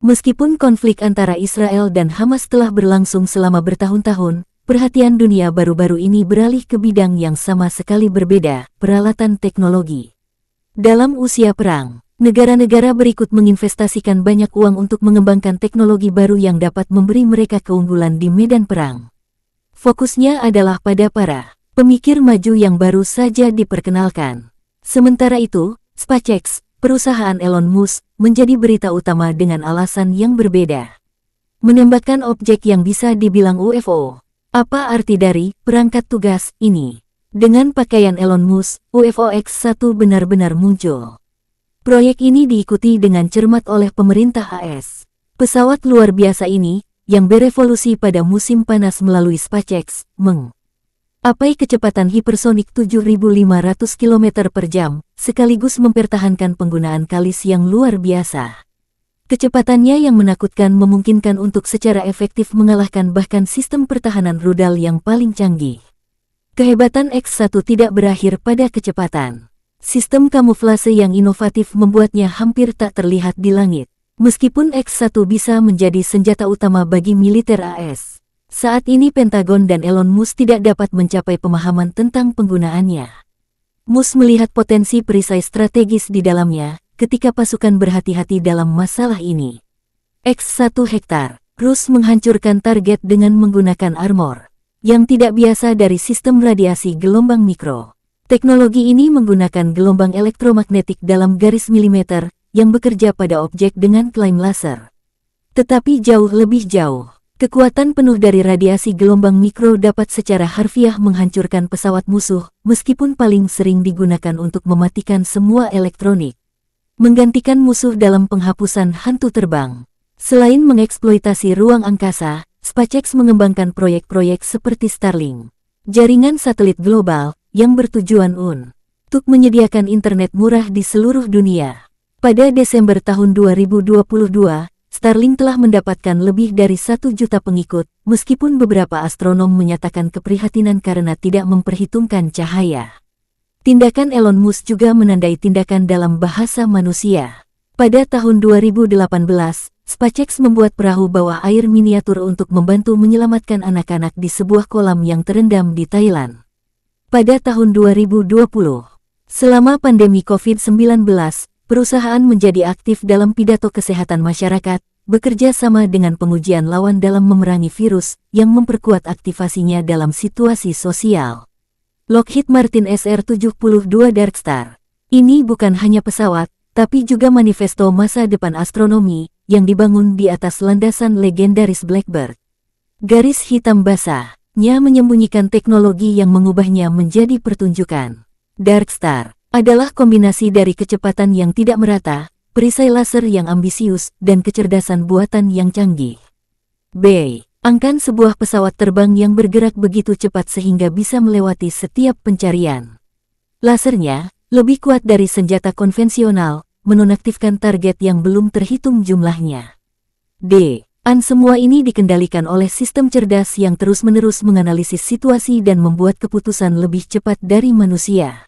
Meskipun konflik antara Israel dan Hamas telah berlangsung selama bertahun-tahun, perhatian dunia baru-baru ini beralih ke bidang yang sama sekali berbeda, peralatan teknologi. Dalam usia perang, negara-negara berikut menginvestasikan banyak uang untuk mengembangkan teknologi baru yang dapat memberi mereka keunggulan di medan perang. Fokusnya adalah pada para pemikir maju yang baru saja diperkenalkan. Sementara itu, SpaceX, perusahaan Elon Musk, menjadi berita utama dengan alasan yang berbeda. Menembakkan objek yang bisa dibilang UFO. Apa arti dari perangkat tugas ini? Dengan pakaian Elon Musk, UFO X-1 benar-benar muncul. Proyek ini diikuti dengan cermat oleh pemerintah AS. Pesawat luar biasa ini, yang berevolusi pada musim panas melalui SpaceX, mencapai kecepatan hipersonik 7.500 km per jam, sekaligus mempertahankan penggunaan kalis yang luar biasa. Kecepatannya yang menakutkan memungkinkan untuk secara efektif mengalahkan bahkan sistem pertahanan rudal yang paling canggih. Kehebatan X-1 tidak berakhir pada kecepatan. Sistem kamuflase yang inovatif membuatnya hampir tak terlihat di langit. Meskipun X-1 bisa menjadi senjata utama bagi militer AS, saat ini Pentagon dan Elon Musk tidak dapat mencapai pemahaman tentang penggunaannya. Musk melihat potensi perisai strategis di dalamnya ketika pasukan berhati-hati dalam masalah ini. X-1 hektar, Rus menghancurkan target dengan menggunakan armor yang tidak biasa dari sistem radiasi gelombang mikro. Teknologi ini menggunakan gelombang elektromagnetik dalam garis milimeter yang bekerja pada objek dengan klaim laser. Tetapi jauh lebih jauh, kekuatan penuh dari radiasi gelombang mikro dapat secara harfiah menghancurkan pesawat musuh, meskipun paling sering digunakan untuk mematikan semua elektronik. Menggantikan musuh dalam penghapusan hantu terbang. Selain mengeksploitasi ruang angkasa, SpaceX mengembangkan proyek-proyek seperti Starlink, jaringan satelit global yang bertujuan untuk menyediakan internet murah di seluruh dunia. Pada Desember tahun 2022, Starlink telah mendapatkan lebih dari 1 juta pengikut, meskipun beberapa astronom menyatakan keprihatinan karena tidak memperhitungkan cahaya. Tindakan Elon Musk juga menandai tindakan dalam bahasa manusia. Pada tahun 2018, SpaceX membuat perahu bawah air miniatur untuk membantu menyelamatkan anak-anak di sebuah kolam yang terendam di Thailand. Pada tahun 2020, selama pandemi COVID-19, perusahaan menjadi aktif dalam pidato kesehatan masyarakat, bekerja sama dengan pengujian lawan dalam memerangi virus yang memperkuat aktivasinya dalam situasi sosial. Lockheed Martin SR-72 Darkstar. Ini bukan hanya pesawat, tapi juga manifesto masa depan astronomi yang dibangun di atas landasan legendaris Blackbird. Garis hitam basahnya menyembunyikan teknologi yang mengubahnya menjadi pertunjukan. Darkstar adalah kombinasi dari kecepatan yang tidak merata, perisai laser yang ambisius, dan kecerdasan buatan yang canggih. Bayangkan sebuah pesawat terbang yang bergerak begitu cepat sehingga bisa melewati setiap pencarian. Lasernya lebih kuat dari senjata konvensional, menonaktifkan target yang belum terhitung jumlahnya. Semua ini dikendalikan oleh sistem cerdas yang terus-menerus menganalisis situasi dan membuat keputusan lebih cepat dari manusia.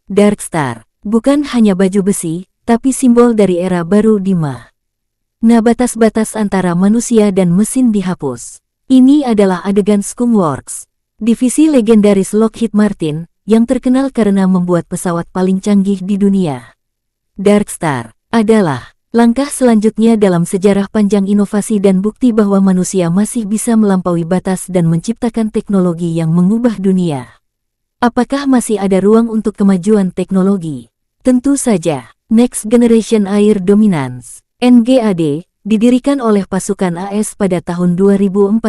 Darkstar bukan hanya baju besi, tapi simbol dari era baru di mana batas-batas antara manusia dan mesin dihapus. Ini adalah adegan Skunkworks, divisi legendaris Lockheed Martin, yang terkenal karena membuat pesawat paling canggih di dunia. Darkstar adalah langkah selanjutnya dalam sejarah panjang inovasi dan bukti bahwa manusia masih bisa melampaui batas dan menciptakan teknologi yang mengubah dunia. Apakah masih ada ruang untuk kemajuan teknologi? Tentu saja. Next Generation Air Dominance (NGAD) didirikan oleh pasukan AS pada tahun 2014.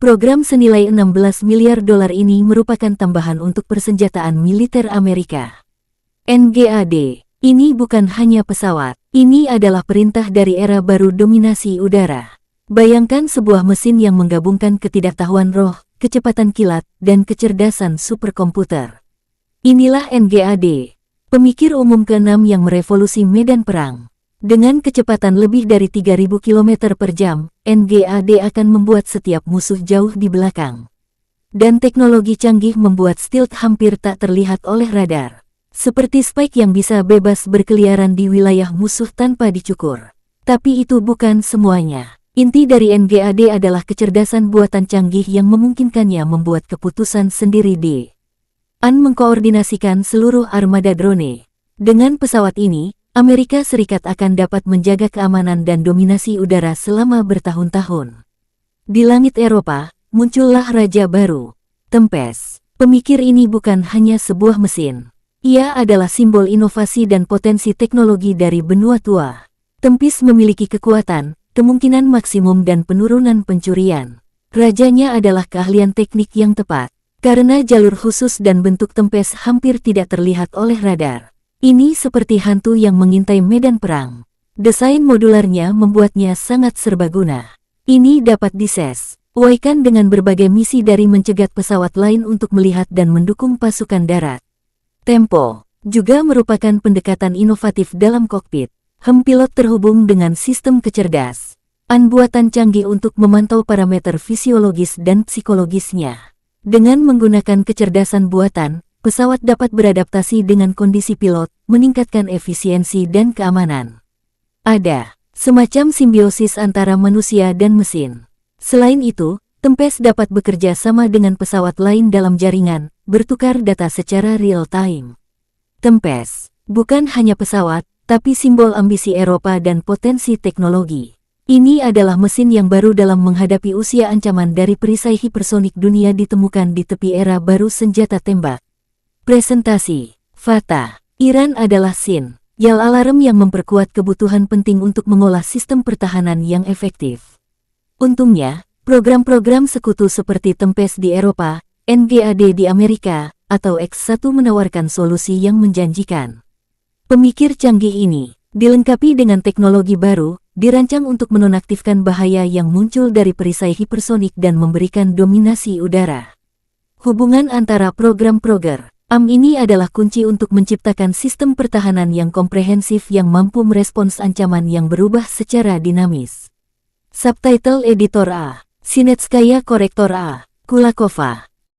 Program senilai $16 miliar ini merupakan tambahan untuk persenjataan militer Amerika. NGAD ini bukan hanya pesawat, ini adalah perintah dari era baru dominasi udara. Bayangkan sebuah mesin yang menggabungkan ketidaktahuan roh, kecepatan kilat, dan kecerdasan superkomputer. Inilah NGAD, pemikir umum ke-6 yang merevolusi medan perang. Dengan kecepatan lebih dari 3.000 km per jam, NGAD akan membuat setiap musuh jauh di belakang. Dan teknologi canggih membuat stealth hampir tak terlihat oleh radar. Seperti Spike yang bisa bebas berkeliaran di wilayah musuh tanpa dicukur. Tapi itu bukan semuanya. Inti dari NGAD adalah kecerdasan buatan canggih yang memungkinkannya membuat keputusan sendiri dan mengkoordinasikan seluruh armada drone. Dengan pesawat ini, Amerika Serikat akan dapat menjaga keamanan dan dominasi udara selama bertahun-tahun. Di langit Eropa, muncullah raja baru, Tempest. Pemikir ini bukan hanya sebuah mesin. Ia adalah simbol inovasi dan potensi teknologi dari benua tua. Tempest memiliki kekuatan, kemungkinan maksimum dan penurunan pencurian. Rajanya adalah keahlian teknik yang tepat. Karena jalur khusus dan bentuk Tempest hampir tidak terlihat oleh radar. Ini seperti hantu yang mengintai medan perang. Desain modularnya membuatnya sangat serbaguna. Ini dapat disesuaikan dengan berbagai misi dari mencegat pesawat lain untuk melihat dan mendukung pasukan darat. Tempo juga merupakan pendekatan inovatif dalam kokpit. Pilot terhubung dengan sistem kecerdasan buatan canggih untuk memantau parameter fisiologis dan psikologisnya. Dengan menggunakan kecerdasan buatan, pesawat dapat beradaptasi dengan kondisi pilot, meningkatkan efisiensi dan keamanan. Ada semacam simbiosis antara manusia dan mesin. Selain itu, Tempest dapat bekerja sama dengan pesawat lain dalam jaringan, bertukar data secara real-time. Tempest bukan hanya pesawat, tapi simbol ambisi Eropa dan potensi teknologi. Ini adalah mesin yang baru dalam menghadapi usia ancaman dari perisai hipersonik dunia ditemukan di tepi era baru senjata tembak. Presentasi Fatah, Iran adalah sinyal alarm yang memperkuat kebutuhan penting untuk mengolah sistem pertahanan yang efektif. Untungnya, program-program sekutu seperti Tempest di Eropa, NGAD di Amerika, atau X1 menawarkan solusi yang menjanjikan. Pemikir canggih ini, dilengkapi dengan teknologi baru, dirancang untuk menonaktifkan bahaya yang muncul dari perisai hipersonik dan memberikan dominasi udara. Hubungan antara program-program ini adalah kunci untuk menciptakan sistem pertahanan yang komprehensif yang mampu merespons ancaman yang berubah secara dinamis. Subtitle Editor A. Sinetskaya Korektor A. Kulakova.